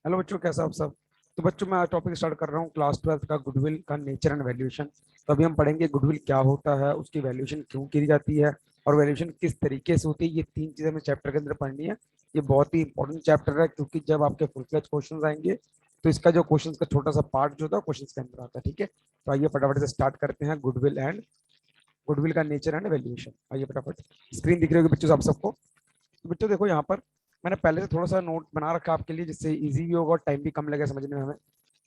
Hello बच्चों, कैसा आप सब। तो बच्चों मैं आज टॉपिक स्टार्ट कर रहा हूँ क्लास 12th का गुडविल का नेचर एंड वैल्यूएशन। तो अभी हम पढ़ेंगे गुडविल क्या होता है, उसकी वैल्यूएशन क्यों की जाती है और वैल्यूएशन किस तरीके से होती है। ये तीन चीजें हमें चैप्टर के अंदर पढ़नी है। ये बहुत ही इंपॉर्टेंट चैप्टर है क्योंकि जब आपके फुल फ्लेज क्वेश्चन आएंगे तो इसका जो क्वेश्चन का छोटा सा पार्ट जो होता है क्वेश्चन के अंदर आता है। ठीक है, तो आइए फटाफट से स्टार्ट करते हैं। गुडविल का नेचर एंड वैल्यूएशन। आइए फटाफट, स्क्रीन दिख रही होगी बच्चों आप सबको। तो बच्चों देखो यहाँ पर मैंने पहले से थोड़ा सा नोट बना रखा है आपके लिए, जिससे इजी भी होगा और टाइम भी कम लगेगा समझने में हमें।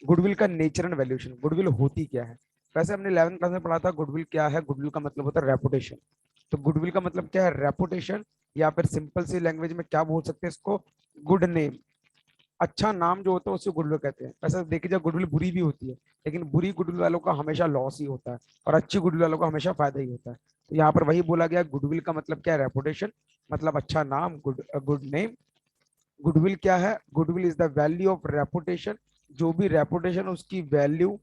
गुडविल का नेचर एंड वैल्यूएशन, गुडविल होती क्या है। वैसे हमने 11th क्लास में पढ़ा था गुडविल क्या है। गुडविल का मतलब होता है रेपुटेशन। तो गुडविल का मतलब क्या है, रेपुटेशन, या फिर सिंपल सी लैंग्वेज में क्या बोल सकते हैं इसको, गुड नेम। अच्छा नाम जो होता है उसे गुडविल कहते हैं। वैसे देखिए जाए गुडविल बुरी भी होती है, लेकिन बुरी गुडविल वालों का हमेशा लॉस ही होता है और अच्छी गुडविल वालों का हमेशा फायदा ही होता है। तो यहाँ पर वही बोला गया, गुडविल का मतलब क्या है, रेपुटेशन, मतलब अच्छा नाम, गुड नेम। गुडविल क्या है, goodwill is the value of reputation. जो भी रेपुटेशन उसकी वैल्यू,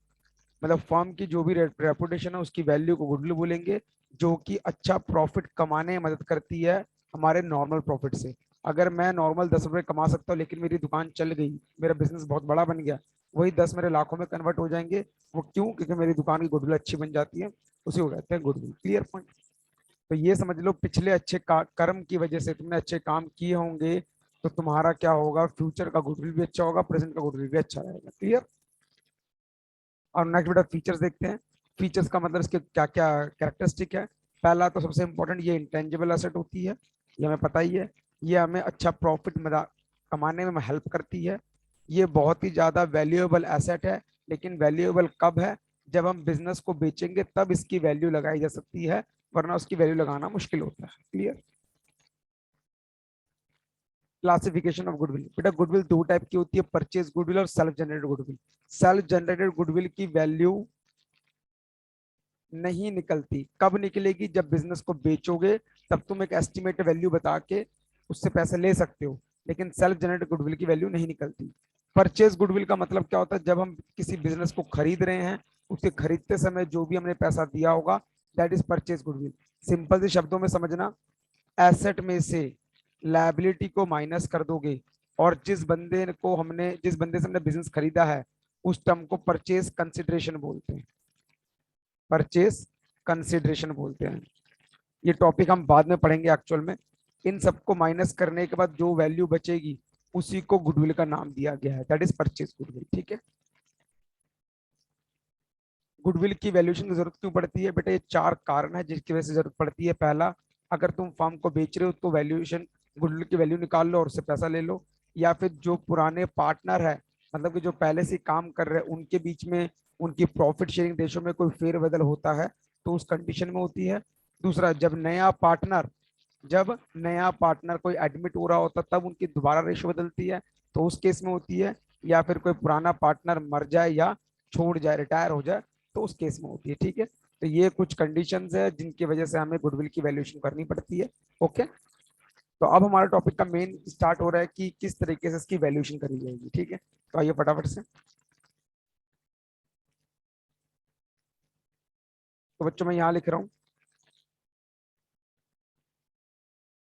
मतलब फर्म की जो भी रेपुटेशन है उसकी वैल्यू को गुडविल बोलेंगे। जो कि अच्छा प्रॉफिट कमाने में मदद करती है हमारे नॉर्मल प्रॉफिट से। अगर मैं नॉर्मल 10 रुपए कमा सकता हूँ लेकिन मेरी दुकान चल गई, मेरा बिजनेस बहुत बड़ा बन गया, वही 10 मेरे लाखों में कन्वर्ट हो जाएंगे। वो क्यों? क्योंकि मेरी दुकान की गुडविल अच्छी बन जाती है। उसी को कहते हैं गुडविल। Clear point. तो ये समझ लो, पिछले अच्छे कर्म की वजह से तुमने अच्छे काम किए होंगे तो तुम्हारा क्या होगा, फ्यूचर का गुडविल भी अच्छा होगा, प्रेजेंट का गुडविल भी अच्छा रहेगा। क्लियर। और नेक्स्ट बेटा फीचर्स देखते हैं। फीचर्स का मतलब इसके क्या क्या कैरेक्टरिस्टिक है। पहला तो सबसे इंपॉर्टेंट, ये इंटेंजिबल एसेट होती है, ये हमें पता ही है। ये हमें अच्छा प्रॉफिट कमाने में हेल्प करती है। ये बहुत ही ज्यादा वैल्यूएबल एसेट है। लेकिन वैल्यूएबल कब है? जब हम बिजनेस को बेचेंगे तब इसकी वैल्यू लगाई जा सकती है, वरना उसकी वैल्यू लगाना मुश्किल होता है। क्लियर। क्लासिफिकेशन ऑफ गुडविल, बेटा गुडविल दो टाइप की होती है, परचेज गुडविल और self generated goodwill. Self generated goodwill की वैल्यू नहीं निकलती। कब निकलेगी? जब बिजनेस को बेचोगे तब तुम एक एस्टिमेट वैल्यू बता के उससे पैसे ले सकते हो, लेकिन सेल्फ जनरेटेड गुडविल की वैल्यू नहीं निकलती। परचेज गुडविल का मतलब क्या होता है, जब हम किसी बिजनेस को खरीद रहे हैं, उसे खरीदते समय जो भी हमने पैसा दिया होगा, that is purchase goodwill. Simple से शब्दों में समझना, एसेट में से लायबिलिटी को माइनस कर दोगे और जिस बंदे से हमने बिजनेस खरीदा है उस टर्म को परचेज कंसिडरेशन बोलते हैं। परचेज कंसिडरेशन बोलते हैं। ये टॉपिक हम बाद में पढ़ेंगे एक्चुअल में। इन सबको माइनस करने के बाद जो वैल्यू बचेगी उसी को गुडविल का नाम दिया गया है, दैट इज परचेज गुडविल। ठीक है। गुडविल की वैल्यूएशन की जरूरत क्यों पड़ती है बेटा? ये चार कारण है जिसकी वजह से जरूरत पड़ती है। पहला, अगर तुम फर्म को बेच रहे हो तो वैल्यूएशन, गुडविल की वैल्यू निकाल लो और उससे पैसा ले लो। या फिर जो पुराने पार्टनर है, मतलब कि जो पहले से काम कर रहे हैं, उनके बीच में उनकी प्रॉफिट शेयरिंग रेशो में कोई फेरबदल होता है तो उस कंडीशन में होती है। दूसरा, जब नया पार्टनर कोई एडमिट हो रहा होता तब उनकी दोबारा रेशो बदलती है, तो उस केस में होती है। या फिर कोई पुराना पार्टनर मर जाए या छोड़ जाए, रिटायर हो जाए, तो उस केस में होती है। ठीक है, तो ये कुछ कंडीशंस है जिनकी वजह से हमें गुडविल की वैल्यूएशन करनी पड़ती है। ओके, तो अब हमारा टॉपिक का मेन स्टार्ट हो रहा है कि किस तरीके से इसकी वैल्यूएशन करी जाएगी। ठीक है, तो आइए फटाफट से। तो बच्चों मैं यहाँ लिख रहा हूँ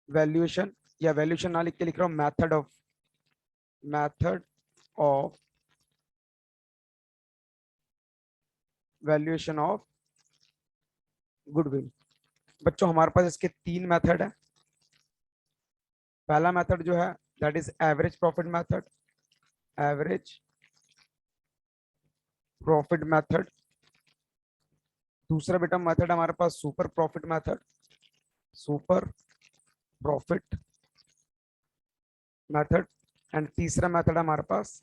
वैल्यूएशन, या वैल्यूएशन ना लिख के लिख रहा हूँ method of valuation of goodwill. बच्चों हमारे पास इसके तीन मेथड है। पहला मेथड जो है that is average profit method, average profit method. दूसरा बेटा मेथड हमारे पास super profit method, super profit method. And तीसरा मेथड हमारे पास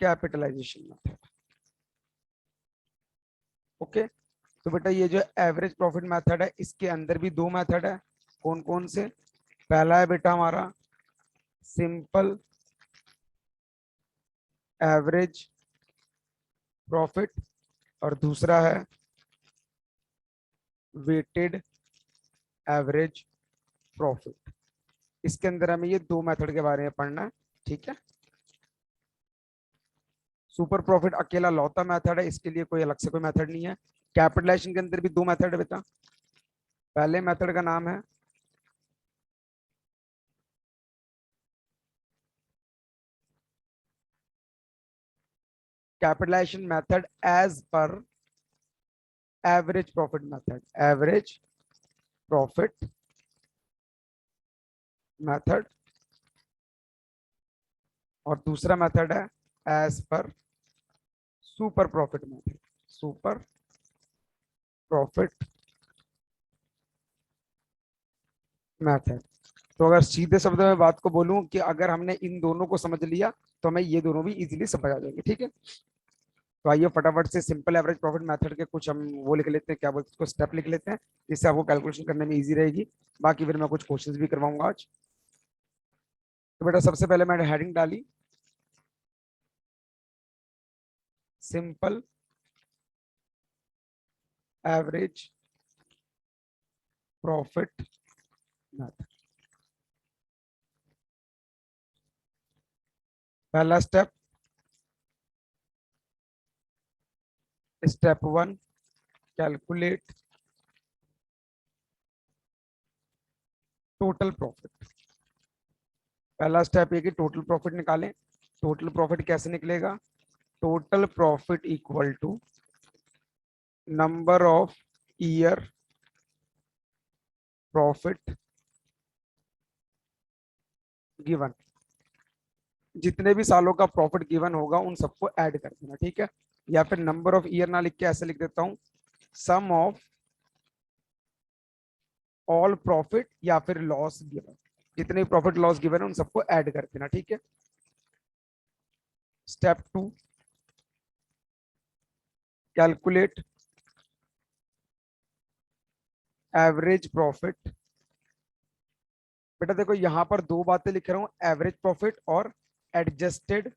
कैपिटलाइजेशन मेथड। ओके, तो बेटा ये जो एवरेज प्रॉफिट मेथड है इसके अंदर भी दो मेथड है। कौन कौन से? पहला है बेटा हमारा सिंपल एवरेज प्रॉफिट और दूसरा है वेटेड एवरेज प्रॉफिट। इसके अंदर हमें ये दो मेथड के बारे में पढ़ना है। ठीक है, सुपर प्रॉफिट अकेला लौता मेथड है, इसके लिए कोई अलग से कोई मेथड नहीं है। कैपिटलाइजेशन के अंदर भी दो मेथड है बेटा। पहले मेथड का नाम है capitalisation method as per average profit method, average profit method, और दूसरा मेथड है as per super profit method, super profit method. तो अगर सीधे शब्दों में बात को बोलूं कि अगर हमने इन दोनों को समझ लिया तो हमें ये दोनों भी इजीली समझ आ जाएंगे। ठीक है, तो आइए फटाफट से सिंपल एवरेज प्रॉफिट मेथड के कुछ हम वो लिख लेते हैं, क्या बोलते हैं उसको, स्टेप लिख लेते हैं, जिससे आपको कैलकुलेशन करने में इजी रहेगी। बाकी फिर मैं कुछ क्वेश्चंस भी करवाऊंगा आज। तो बेटा सबसे पहले मैंने हेडिंग डाली सिंपल एवरेज प्रॉफिट मेथड। पहला step, step one, calculate total profit. पहला स्टेप ये कि टोटल प्रॉफिट निकालें। टोटल प्रॉफिट कैसे निकलेगा? Total profit equal to number of year profit given. जितने भी सालों का प्रॉफिट गिवन होगा उन सबको ऐड कर देना। ठीक है, या फिर नंबर ऑफ ईयर ना लिख के ऐसे लिख देता हूं, सम ऑफ ऑल प्रॉफिट या फिर लॉस गिवन। जितने प्रॉफिट लॉस गिवन है उन सबको ऐड कर देना। ठीक है, step two, calculate average profit. बेटा देखो यहां पर दो बातें लिख रहा हूं, एवरेज प्रॉफिट और एडजस्टेड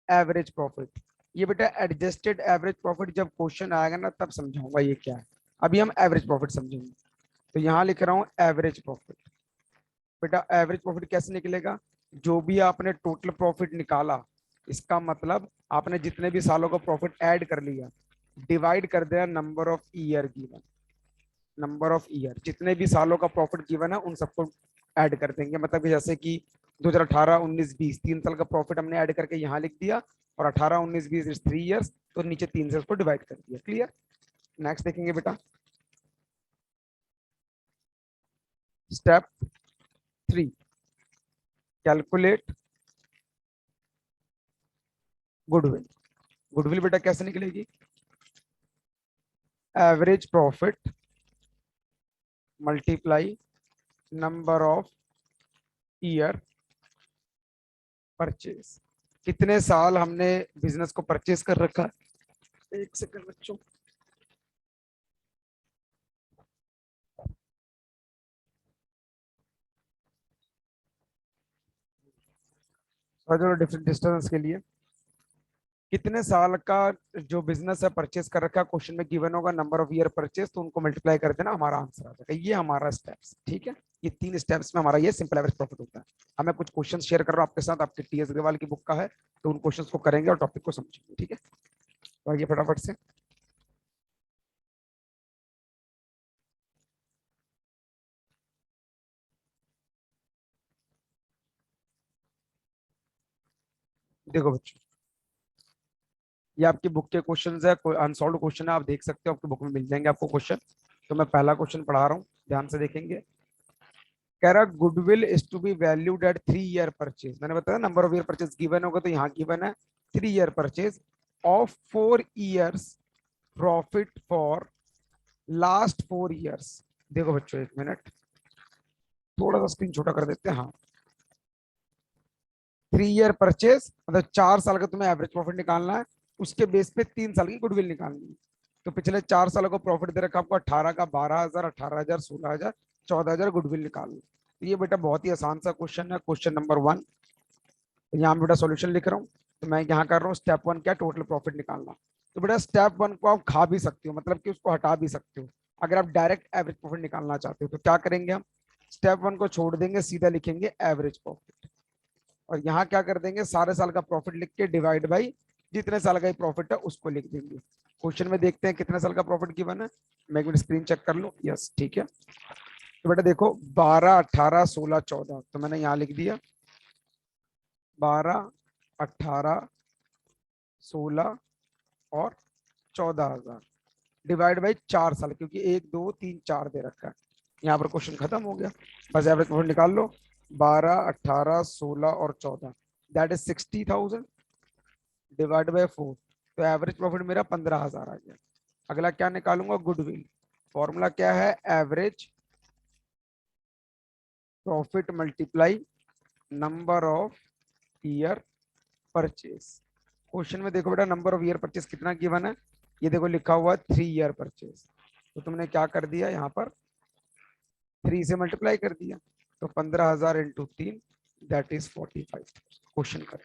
एवरेज प्रॉफिट। ये बेटा एडजस्टेड एवरेज प्रॉफिट जब क्वेश्चन आएगा ना तब समझाऊंगा ये क्या है। अभी हम एवरेज प्रॉफिट समझेंगे। तो यहां लिख रहा हूं एवरेज प्रॉफिट। बेटा एवरेज प्रॉफिट कैसे निकलेगा? जो भी आपने टोटल प्रॉफिट निकाला, इसका मतलब आपने जितने भी सालों का प्रॉफिट ऐड कर लिया, डिवाइड कर दिया number of year given. Number of year, जितने भी सालों का प्रॉफिट गिवन है उन सबको ऐड कर देंगे। मतलब कि जैसे कि 2018, 19, 20 3 साल का प्रॉफिट हमने ऐड करके यहाँ लिख दिया, और 18, 19, 20 3 इयर्स, तो नीचे 3 से उसको डिवाइड कर दिया। क्लियर? नेक्स्ट देखेंगे बेटा, step three, calculate goodwill. Goodwill बेटा कैसे निकलेगी? Average profit multiply number of year purchase. कितने साल हमने बिजनेस को परचेज कर रखा है? एक सेकंड बच्चों, डिफरेंट डिस्टेंस के लिए कितने साल का जो बिजनेस है परचेज कर रखा है, क्वेश्चन में गिवन होगा नंबर ऑफ ईयर परचेज, तो उनको मल्टीप्लाई कर देना, हमारा आंसर आ जाएगा। ये हमारा स्टेप्स। ठीक है, ये 3 स्टेप्स में हमारा ये सिंपल एवरेज प्रॉफिट होता है। अब मैं कुछ क्वेश्चन शेयर कर रहा हूँ आपके साथ, आपके टीएस अग्रवाल की बुक का है, तो उन क्वेश्चन को करेंगे और टॉपिक को समझेंगे। ठीक है, तो आइए फटाफट से। देखो बच्चों, ये आपकी बुक के क्वेश्चन है, कोई अनसॉल्व क्वेश्चन है, आप देख सकते हो, आपकी बुक में मिल जाएंगे आपको क्वेश्चन। तो मैं पहला क्वेश्चन पढ़ा रहा हूँ, ध्यान से देखेंगे। कह रहा goodwill is to be valued at 3 year purchase. मैंने बताया number of year purchase given होगा, तो यहाँ गिवन है 3 year purchase of 4 years profit for last 4 years. देखो बच्चों एक मिनट, थोड़ा सा स्क्रीन छोटा कर देते हैं। हाँ, 3 ईयर परचेज मतलब 4 साल का तुम्हें एवरेज प्रॉफिट निकालना है, उसके बेस पे 3 साल की गुडविल निकालनी है। तो पिछले 4 सालों का प्रॉफिट दे रखा आपको 18 का 12,000, 18,000, 16,000, 14,000 गुडविल निकालनी। तो ये बेटा बहुत ही आसान सा क्वेश्चन है, क्वेश्चन नंबर 1। यहाँ बेटा सॉल्यूशन लिख रहा हूँ, तो मैं यहाँ कर रहा हूँ स्टेप 1 क्या, टोटल प्रॉफिट निकालना। तो बेटा स्टेप 1 को आप खा भी सकते हो, मतलब कि उसको हटा भी सकते हो। अगर आप डायरेक्ट एवरेज प्रॉफिट निकालना चाहते हो तो क्या करेंगे हम, स्टेप 1 को छोड़ देंगे, सीधा लिखेंगे एवरेज प्रॉफिट, और यहाँ क्या कर देंगे, सारे साल का प्रॉफिट लिख के डिवाइड बाई जितने साल का प्रॉफिट है उसको लिख देंगे। क्वेश्चन में देखते हैं कितने साल का प्रॉफिट गिवन है। मैं एक मिनट स्क्रीन चेक कर लूँ। यस ठीक है, तो बेटा देखो 12, 18, 16, 14, तो मैंने यहाँ लिख दिया 12, 18, 16 और 14,000 डिवाइड बाई 4 साल, क्योंकि 1 2 3 4 दे रखा है। यहाँ पर क्वेश्चन खत्म हो गया, बस एवरेज प्रॉफिट निकाल लो। 12 18 16 और 14, दैट इज 60,000 डिवाइड बाई 4, तो एवरेज प्रॉफिट मेरा 15,000 आ गया। अगला क्या निकालूंगा, गुडविल। फॉर्मूला क्या है, average profit multiply number of year purchase. Question में देखो बेटा, नंबर ऑफ ईयर परचेज कितना गिवन है, ये देखो लिखा हुआ है 3 ईयर परचेज, तो तुमने क्या कर दिया, यहाँ पर 3 से मल्टीप्लाई कर दिया, तो 15,000 इंटू 3 दैट इज 45। क्वेश्चन कर,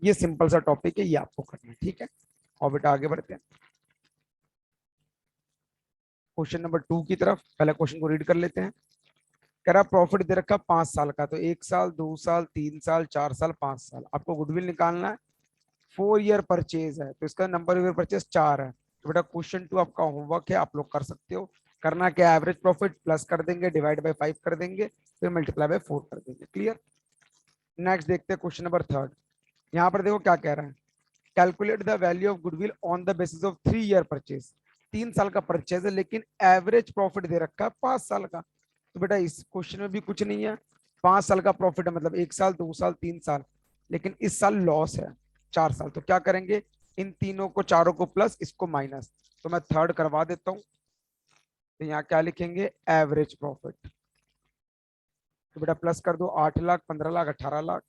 ये सिंपल सा टॉपिक है, ये आपको करना है, ठीक है। और बेटा आगे बढ़ते हैं क्वेश्चन नंबर 2 की तरफ। पहले क्वेश्चन को रीड कर लेते हैं। कह रहा प्रॉफिट दे रखा 5 साल का, तो 1 साल 2 साल 3 साल 4 साल 5 साल, आपको गुडविल निकालना है। 4 ईयर परचेज है, तो इसका नंबर ऑफ ईयर परचेज 4 है। तो बेटा क्वेश्चन 2 आपका होमवर्क है, आप लोग कर सकते हो। करना क्या, एवरेज प्रॉफिट प्लस कर देंगे, डिवाइड बाई 5 कर देंगे, फिर मल्टीप्लाई बाई 4 कर देंगे। क्लियर। नेक्स्ट देखते हैं क्वेश्चन नंबर 3। यहाँ पर देखो क्या कह रहा है, calculate the value of goodwill on the basis of 3 year purchase. 3 साल का परचेज है, लेकिन एवरेज प्रॉफिट दे रखा है 5 साल का। तो बेटा इस क्वेश्चन में भी कुछ नहीं है, 5 साल का प्रॉफिट है, मतलब 1 साल 2 साल 3 साल, लेकिन इस साल लॉस है 4 साल। तो क्या करेंगे, इन तीनों को, चारों को प्लस, इसको माइनस। तो मैं थर्ड करवा देता हूँ, तो यहाँ क्या लिखेंगे, एवरेज प्रॉफिट। तो बेटा प्लस कर दो, 8 lakh 15 lakh 18 lakh,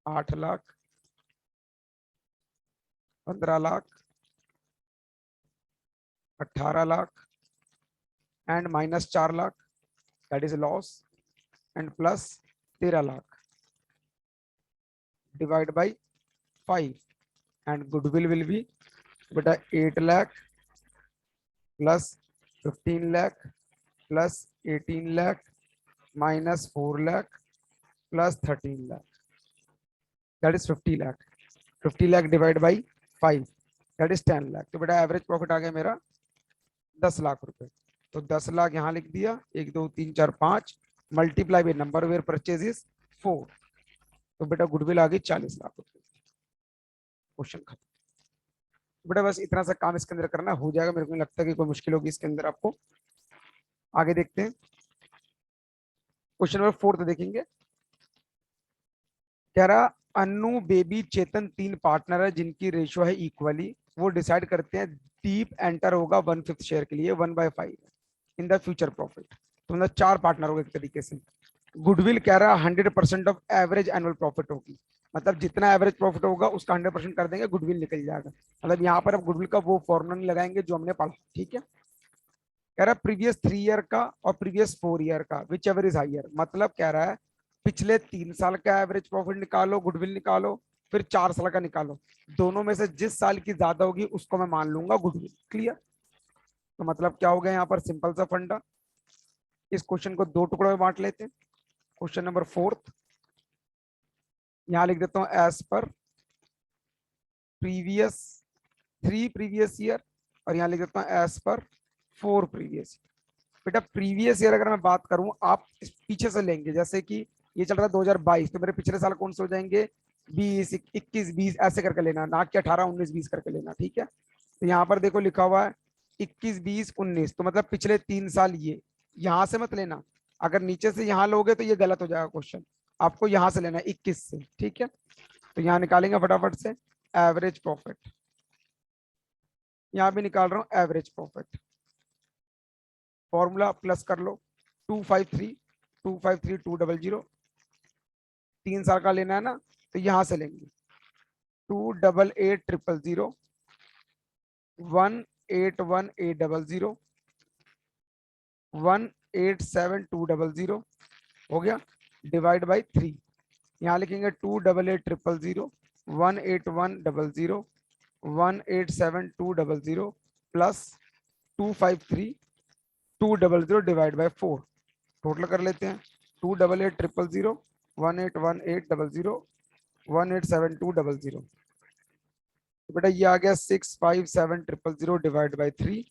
8 lakh 15 lakh 18 lakh and minus 4 lakh, that is loss, and plus 13 lakh divide by 5, and goodwill will be बेटा 8 lakh plus 15 lakh plus 18 lakh minus 4 lakh plus 13 lakh, that is 50 lakh. 50 lakh divide by 5, that is 10 lakh. तो बेटा एवरेज प्रॉफिट आ गया मेरा 10 लाख रुपए। तो 10 लाख यहाँ लिख दिया, 1 2 3 4 5 multiply by number where purchase is 4, तो बेटा गुडविल आ गई 40 लाख रुपए। क्वेश्चन खत्म। बेटा बस इतना सा काम इसके अंदर करना हो जाएगा, मेरे को नहीं लगता कि कोई मुश्किल होगी इसके अंदर आपको। आगे देखते हैं क्वेश्चन नंबर 4 तो देखेंगे। कह रहा अन्नू बेबी चेतन 3 पार्टनर है जिनकी रेशियो है इक्वली, वो डिसाइड करते हैं दीप एंटर होगा 1/5 शेयर के लिए 1/5 इन द फ्यूचर प्रॉफिट। तो मतलब 4 पार्टनर होगा एक तरीके से। गुडविल कह रहा 100% ऑफ एवरेज एनुअल प्रॉफिट होगी, मतलब जितना एवरेज प्रॉफिट होगा उसका 100% कर देंगे, गुडविल निकल जाएगा। मतलब यहाँ पर अब गुडविल का वो फॉर्मूला नहीं लगाएंगे जो हमने पढ़ा, ठीक है। कह रहा प्रीवियस 3 ईयर का और प्रीवियस 4 ईयर का विच एवर इज हाइयर, मतलब कह रहा है पिछले 3 साल का एवरेज प्रॉफिट निकालो, गुडविल निकालो, फिर 4 साल का निकालो, दोनों में से जिस साल की ज्यादा होगी उसको मैं मान लूंगा गुडविल। क्लियर। तो मतलब क्या हो गया यहाँ पर, सिंपल सा फंडा। इस क्वेश्चन को 2 टुकड़ों में बांट लेते हैं। क्वेश्चन नंबर 4 यहाँ लिख देता हूँ, as per previous 3 previous year, और यहाँ लिख देता हूँ एज पर 4 प्रीवियस। बेटा प्रीवियस ईयर अगर मैं बात करूं, आप इस पीछे से लेंगे, जैसे कि ये चल रहा है 2022, तो मेरे पिछले साल कौन से हो जाएंगे, 20 21 20 ऐसे करके लेना, ना कि 18 19 20 करके लेना, ठीक है। तो यहाँ पर देखो लिखा हुआ है 21 20 19, तो मतलब पिछले 3 साल, ये यहाँ से मत लेना, अगर नीचे से यहाँ लोगे तो ये गलत हो जाएगा क्वेश्चन, आपको यहाँ से लेना है 21 से, ठीक है। तो यहाँ निकालेंगे फटाफट से एवरेज प्रॉफिट, यहाँ भी निकाल रहा हूँ एवरेज प्रॉफिट। फॉर्मूला प्लस कर लो, 253 3 साल का लेना है ना, तो यहां से लेंगे 288 000 181 800 187 200, हो गया, डिवाइड बाई 3। यहाँ लिखेंगे 288 000 181 200 प्लस 253 200 डिवाइड बाई 4, टोटल कर लेते हैं। 288 000 181 800 187 200, तो बेटा ये आ गया 657 000 डिवाइड बाई 3,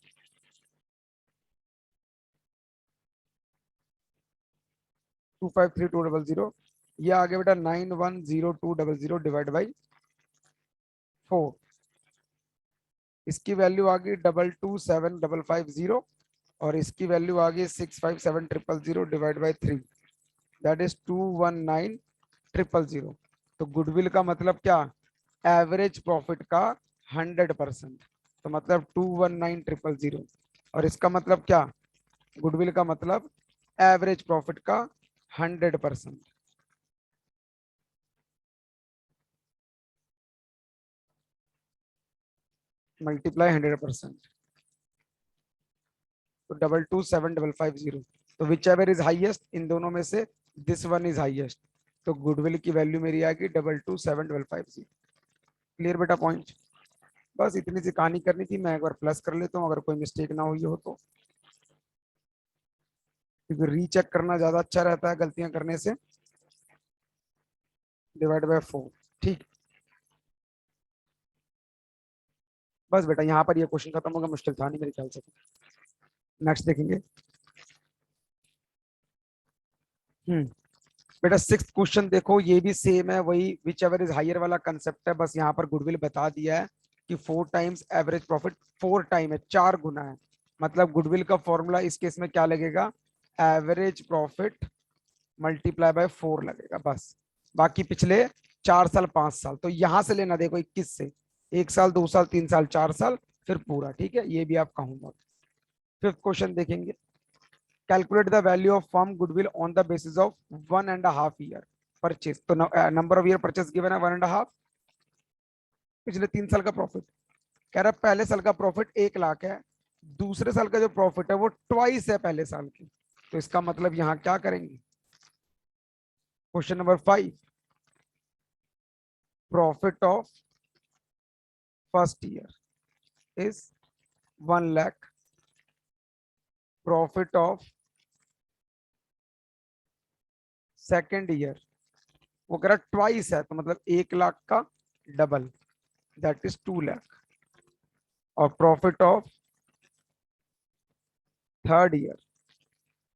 253 200, ये आ गया बेटा 910200 डिवाइड बाई 4। इसकी वैल्यू आ गई 227550 और इसकी वैल्यू आ गई 657000 डिवाइड बाई 3, दैट इज 219000। तो गुडविल का मतलब क्या, एवरेज प्रॉफिट का 100%, तो मतलब 219000। और इसका मतलब क्या, गुडविल का मतलब एवरेज प्रॉफिट का 100%। मल्टीप्लाई 100%, तो 227550। तो which ever is highest in दोनों में से, दिस वन इज हाइएस्ट। तो गुडविल की वैल्यू मेरी आएगी 227550। क्लियर बेटा पॉइंट। बस इतनी सी कहानी करनी थी, मैं एक बार प्लस कर लेता हूँ अगर कोई मिस्टेक ना हुई हो तो, क्योंकि रीचेक करना ज्यादा अच्छा रहता है गलतियां करने से। डिवाइड बाय 4, ठीक। बस बेटा यहाँ पर ये क्वेश्चन खत्म होगा, मुश्किल था नहीं मेरे ख्याल से। नेक्स्ट देखेंगे। हम्म बेटा सिक्स क्वेश्चन देखो, ये भी सेम है, वही विच एवर इज हायर वाला कंसेप्ट है, बस यहाँ पर गुडविल बता दिया है कि 4 टाइम्स एवरेज प्रॉफिट। 4 टाइम है, 4 गुना है, मतलब गुडविल का फॉर्मूला इस केस में क्या लगेगा, एवरेज प्रॉफिट मल्टीप्लाई बाय 4 लगेगा बस। बाकी पिछले 4 साल 5 साल, तो यहां से लेना देखो 21 से, 1 साल 2 साल 3 साल 4 साल फिर पूरा, ठीक है, ये भी आप कहूंगा। फिफ्थ क्वेश्चन देखेंगे। Calculate the value of firm goodwill on the basis of 1.5 year purchase. तो number of year purchase given है 1.5, पिछले 3 साल का प्रॉफिट। कह रहा है पहले साल का प्रॉफिट 1 लाख है, दूसरे साल का जो प्रॉफिट है वो ट्वाइस है पहले साल की। तो इसका मतलब यहाँ क्या करेंगे, question number 5, profit of first year is 1 lakh, profit of second year, वो कह रहा ट्वाइस है, तो मतलब 1 लाख का डबल, दैट इज 2 लाख। और प्रॉफिट ऑफ थर्ड ईयर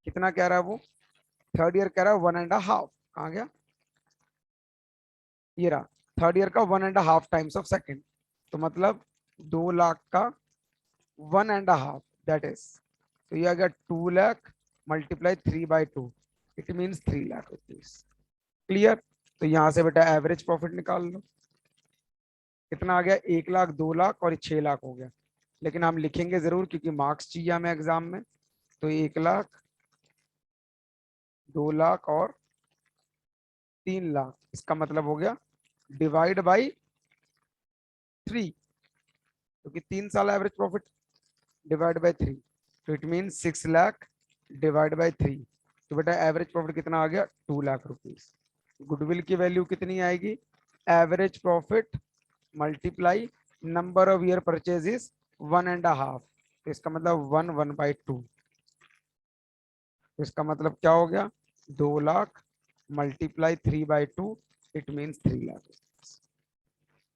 कितना कह रहा है वो, थर्ड ईयर कह रहा है 1.5, कहाँ गया, ये रहा, थर्ड ईयर का 1.5 टाइम्स ऑफ सेकेंड, तो मतलब 2 लाख का 1.5, दैट इज, तो ये आ गया 2 lakh multiply 3/2, it means 3 lakh rupees. Clear. तो यहां से बेटा एवरेज प्रॉफिट निकाल लो, कितना आ गया, 1 लाख 2 लाख और 6 लाख हो गया, लेकिन हम लिखेंगे जरूर क्योंकि मार्क्स चाहिए हमें एग्जाम में। तो 1 लाख 2 लाख और 3 लाख, इसका मतलब हो गया डिवाइड बाई 3, क्योंकि 3 साल एवरेज प्रॉफिट, डिवाइड बाई 3, तो it mean 6 lakh divide by 3। तो बेटा एवरेज प्रॉफिट कितना आ गया, 2 लाख रुपीज। गुडविल की वैल्यू कितनी आएगी, average profit multiply number of year purchase is 1.5, तो इसका मतलब 1/2, तो इसका मतलब क्या हो गया, 2 lakh multiply 3/2, it means 3 lakh.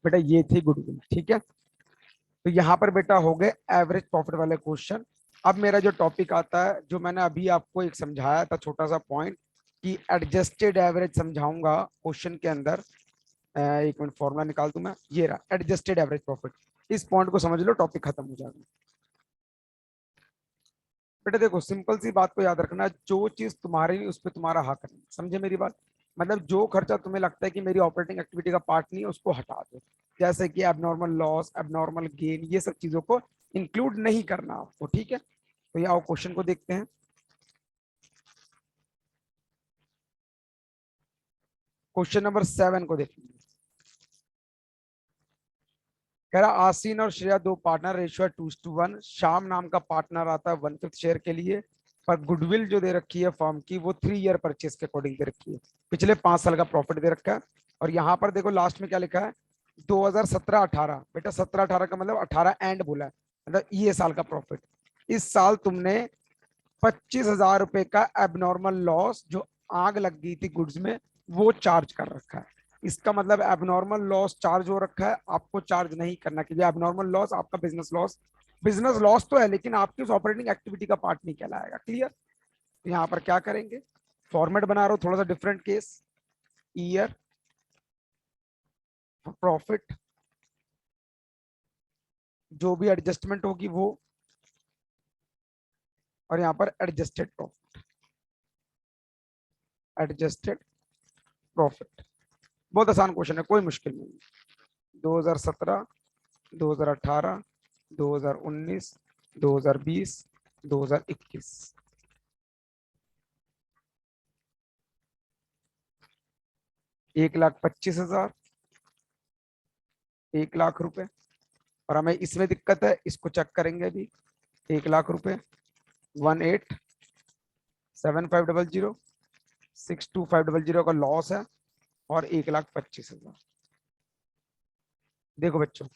बेटा ये थी गुडविल, ठीक है। तो यहाँ पर बेटा हो गए एवरेज प्रॉफिट वाले क्वेश्चन। अब मेरा जो टॉपिक आता है, जो मैंने अभी आपको एक समझाया था छोटा सा पॉइंट, कि एडजस्टेड एवरेज समझाऊंगा क्वेश्चन के अंदर। एक मिनट फॉर्मूला निकाल दूं मैं, ये रहा एडजस्टेड एवरेज प्रॉफिट। इस पॉइंट को समझ लो, टॉपिक खत्म हो जाएगा। बेटा देखो सिंपल सी बात को याद रखना, जो चीज तुम्हारी नहीं उस पर तुम्हारा हक नहीं, समझे मेरी बात। मतलब जो खर्चा तुम्हें लगता है कि मेरी ऑपरेटिंग एक्टिविटी का पार्ट नहीं है, उसको हटा दो। जैसे कि एबनॉर्मल लॉस, एबनॉर्मल गेन, ये सब चीजों को इंक्लूड नहीं करना आपको, ठीक है। तो ये आओ क्वेश्चन को देखते हैं। क्वेश्चन नंबर 7 को देखेंगे। कह रहा आसीन और श्रेया दो पार्टनर, रेशियो 2:1। श्याम नाम का पार्टनर आता है 1/5 शेयर के लिए, पर गुडविल जो दे रखी है फर्म की वो 3 ईयर परचेज के अकॉर्डिंग दे रखी है, पिछले 5 साल का प्रॉफिट दे रखा है। और यहाँ पर देखो लास्ट में क्या लिखा है, 2017-18, बेटा 17-18 का मतलब 18 एंड बोला है, मतलब ये साल का प्रॉफिट। इस साल तुमने 25,000 रुपए का एबनॉर्मल लॉस, जो आग लग गई थी गुड्स में, वो चार्ज कर रखा है। इसका मतलब एबनॉर्मल लॉस चार्ज हो रखा है, आपको चार्ज नहीं करना, क्योंकि एबनॉर्मल लॉस आपका बिजनेस लॉस, बिजनेस लॉस तो है लेकिन आपकी उस ऑपरेटिंग एक्टिविटी का पार्ट नहीं कहलाएगा। क्लियर। तो यहाँ पर क्या करेंगे, फॉर्मेट बना रहा हूं थोड़ा सा डिफरेंट केस, ईयर प्रॉफिट जो भी एडजस्टमेंट होगी वो, और यहाँ पर एडजस्टेड प्रॉफिट, एडजस्टेड प्रॉफिट। बहुत आसान क्वेश्चन है, कोई मुश्किल नहीं। 2017, 2018, 2019, 2020, 2021। 1,25,000, 1,00,000 रुपए। और हमें इसमें दिक्कत है, इसको चेक करेंगे अभी। 1,00,000 रुपए, 18,7500, 6,2500 का लॉस है, और 1,25,000। देखो बच्चों,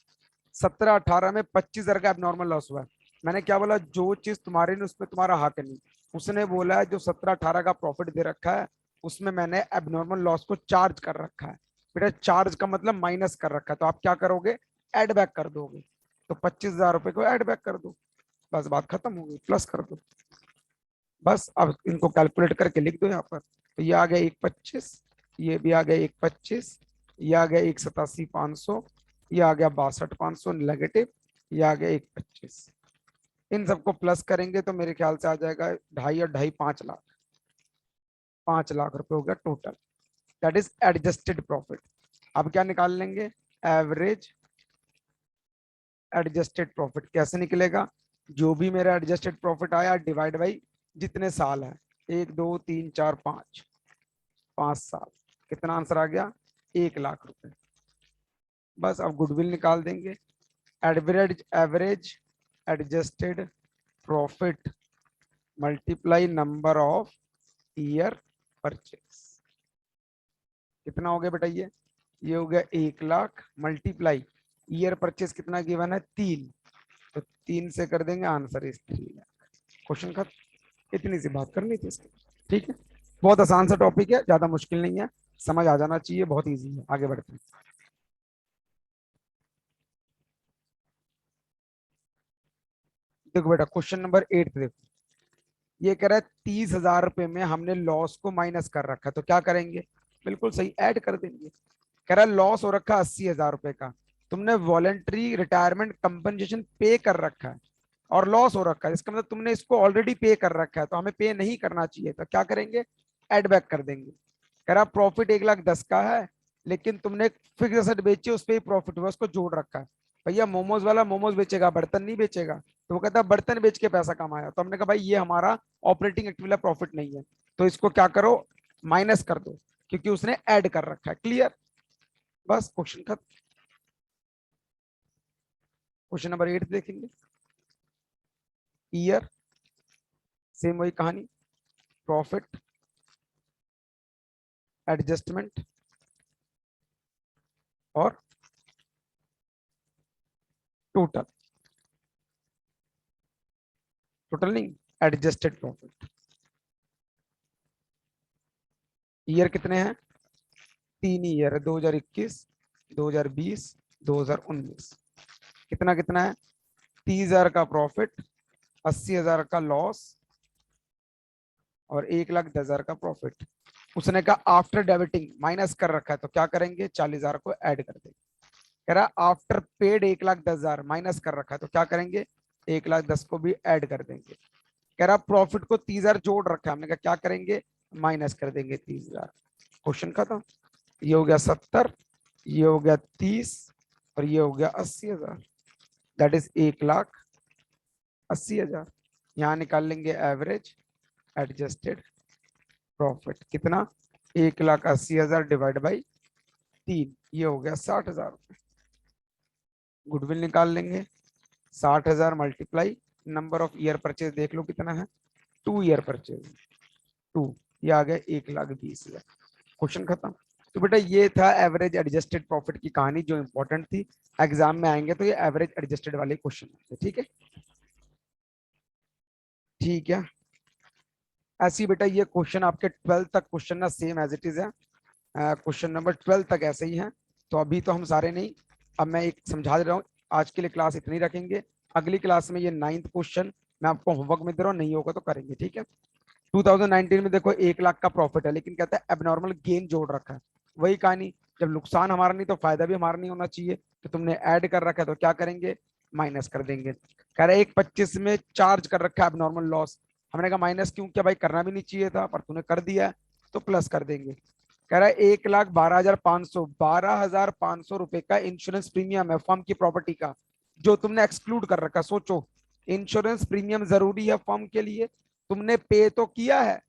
17-18 में 25,000 का एबनॉर्मल लॉस हुआ है। मैंने क्या बोला, जो चीज तुम्हारी नहीं उसमें तुम्हारा हक नहीं। उसने बोला है जो 17-18 का प्रॉफिट दे रखा है उसमें मैंने एबनॉर्मल लॉस को चार्ज कर रखा है। बेटा चार्ज का मतलब माइनस कर रखा है, तो आप क्या करोगे, एड बैक कर दोगे। तो 25,000 रुपए को एड बैक कर दो, बस बात खत्म हो गई, प्लस कर दो। बस अब इनको कैलकुलेट करके लिख दो यहाँ पर। तो ये आ गया 1,25, ये भी आ गया 1,25, ये आ गया 1,87,500, ये आ गया 62,500 नेगेटिव, ये आ गया 1,25। इन सबको प्लस करेंगे तो मेरे ख्याल से आ जाएगा 2.5 और 2.5 5 लाख। 5 लाख रुपए हो गया total, that is adjusted profit. अब क्या निकाल लेंगे, एवरेज एडजस्टेड प्रॉफिट। कैसे निकलेगा, जो भी मेरा एडजस्टेड प्रॉफिट आया डिवाइड बाई जितने साल है, 1 2 3 4 5, 5 साल। कितना आंसर आ गया, 1,00,000 रुपए। बस अब गुडविल निकाल देंगे। Average average adjusted profit multiply number of year purchase. कितना हो गया बेटा, ये हो गया 1,00,000 मल्टीप्लाई ईयर परचेस कितना गिवन है, 3। तो 3 से कर देंगे, आंसर इज 3,00,000। क्वेश्चन खत्म। इतनी सी बात करनी थी इसकी। ठीक है, बहुत आसान सा टॉपिक है, ज्यादा मुश्किल नहीं है, समझ आ जाना चाहिए, बहुत इजी है। आगे बढ़ते हैं। देखो बेटा क्वेश्चन नंबर 8 देखो, ये कह रहा है 30,000 रुपए में हमने लॉस को माइनस कर रखा है, तो क्या करेंगे, बिल्कुल सही, ऐड कर देंगे। कह रहा है लॉस हो रखा 80,000 रुपए का, तुमने वॉलेंट्री रिटायरमेंट कंपनसेशन पे कर रखा है और लॉस हो रखा है, इसका मतलब तुमने इसको ऑलरेडी पे कर रखा है, तो हमें पे नहीं करना चाहिए, तो क्या करेंगे, एड बैक कर देंगे। कह रहा प्रॉफिट 1,10,000 का है, लेकिन तुमने फिक्स एसेट बेची, उस पर ही प्रॉफिट हुआ, उसको जोड़ रखा है। भैया मोमोज वाला मोमोज बेचेगा, बर्तन नहीं बेचेगा। तो वो कहता है बर्तन बेच के पैसा कमाया, तो हमने कहा भाई ये हमारा ऑपरेटिंग एक्टिविटी प्रॉफिट नहीं है, तो इसको क्या करो, माइनस कर दो, क्योंकि उसने ऐड कर रखा है। क्लियर, बस क्वेश्चन खत्म। क्वेश्चन नंबर 8 देखेंगे। ईयर, सेम वही कहानी, प्रॉफिट, एडजस्टमेंट और टोटल। टोटल नहीं, एडजस्टेड प्रॉफिट। ईयर कितने हैं, 3 ईयर है, 2021, 2020, 2019। कितना कितना है, 30,000 का प्रॉफिट, 80,000 का लॉस और 1,10,000 का प्रॉफिट। उसने कहा आफ्टर डेबिटिंग माइनस कर रखा है, तो क्या करेंगे, 40,000 को ऐड कर देंगे। कह रहा आफ्टर पेड 1,10,000 माइनस कर रखा है, तो क्या करेंगे, 1,10,000 को भी ऐड कर देंगे। कह रहा प्रॉफिट को 30,000 जोड़ रखा है, हमने कहा क्या करेंगे, माइनस कर देंगे 30,000। क्वेश्चन खत्म। ये हो गया 70, ये हो गया 30 और ये हो गया 80,000, दैट इज 1,80,000। यहाँ निकाल लेंगे एवरेज एडजस्टेड प्रॉफिट, कितना, 1,80,000 डिवाइड बाई 3, ये हो गया 60,000। गुडविल निकाल लेंगे, 60,000 multiply number of year purchase, देख लो कितना है, 2 ईयर परचेज, 2, ये आ गया 1,20,000। क्वेश्चन खत्म। तो बेटा ये था एवरेज एडजस्टेड प्रॉफिट की कहानी, जो इंपॉर्टेंट थी, एग्जाम में आएंगे तो ये एवरेज एडजस्टेड वाले क्वेश्चन है। ठीक है, ठीक है। ऐसी बेटा ये क्वेश्चन आपके 12 तक क्वेश्चन ना सेम एज इट इज है, क्वेश्चन नंबर 12 तक ऐसे ही है। तो अभी तो हम सारे नहीं, अब मैं एक समझा दे रहा हूँ, आज के लिए क्लास इतनी रखेंगे। अगली क्लास में ये 9th क्वेश्चन मैं आपको होमवर्क में दे रहा हूँ, नहीं होगा तो करेंगे। ठीक है, 2019 में देखो 1,00,000 का प्रॉफिट है, लेकिन कहता है एबनॉर्मल गेन जोड़ रखा है। वही कहानी, जब नुकसान हमारा नहीं तो फायदा भी हमारा नहीं होना चाहिए, तो तुमने ऐड कर रखा है, तो क्या करेंगे, माइनस कर देंगे। कह रहा है 1,25 में चार्ज कर रखा है अब नॉर्मल लॉस। हमने कहा माइनस क्यों किया भाई, करना भी नहीं चाहिए था पर तूने कर दिया, तो प्लस कर देंगे। कह रहा है 1,12,500, 12,500 रुपए का इंश्योरेंस प्रीमियम है फर्म की प्रॉपर्टी का, जो तुमने एक्सक्लूड कर रखा। सोचो, इंश्योरेंस प्रीमियम जरूरी है फर्म के लिए, तुमने पे तो किया है,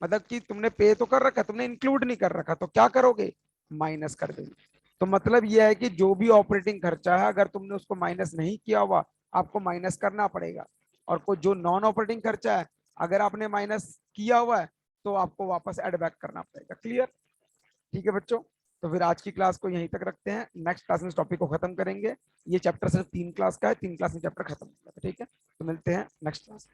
मतलब कि तुमने पे तो कर रखा, तुमने इंक्लूड नहीं कर रखा, तो क्या करोगे, माइनस कर देंगे। तो मतलब यह है कि जो भी ऑपरेटिंग खर्चा है अगर तुमने उसको माइनस नहीं किया हुआ, आपको माइनस करना पड़ेगा। और कोई जो नॉन ऑपरेटिंग खर्चा है अगर आपने माइनस किया हुआ है तो आपको वापस एड बैक करना पड़ेगा। क्लियर? ठीक है बच्चों, तो फिर आज की क्लास को यहीं तक रखते हैं, नेक्स्ट क्लास में इस टॉपिक को खत्म करेंगे। ये चैप्टर सिर्फ 3 क्लास का है, 3 क्लास में चैप्टर खत्म होगा। ठीक है, तो मिलते हैं नेक्स्ट क्लास।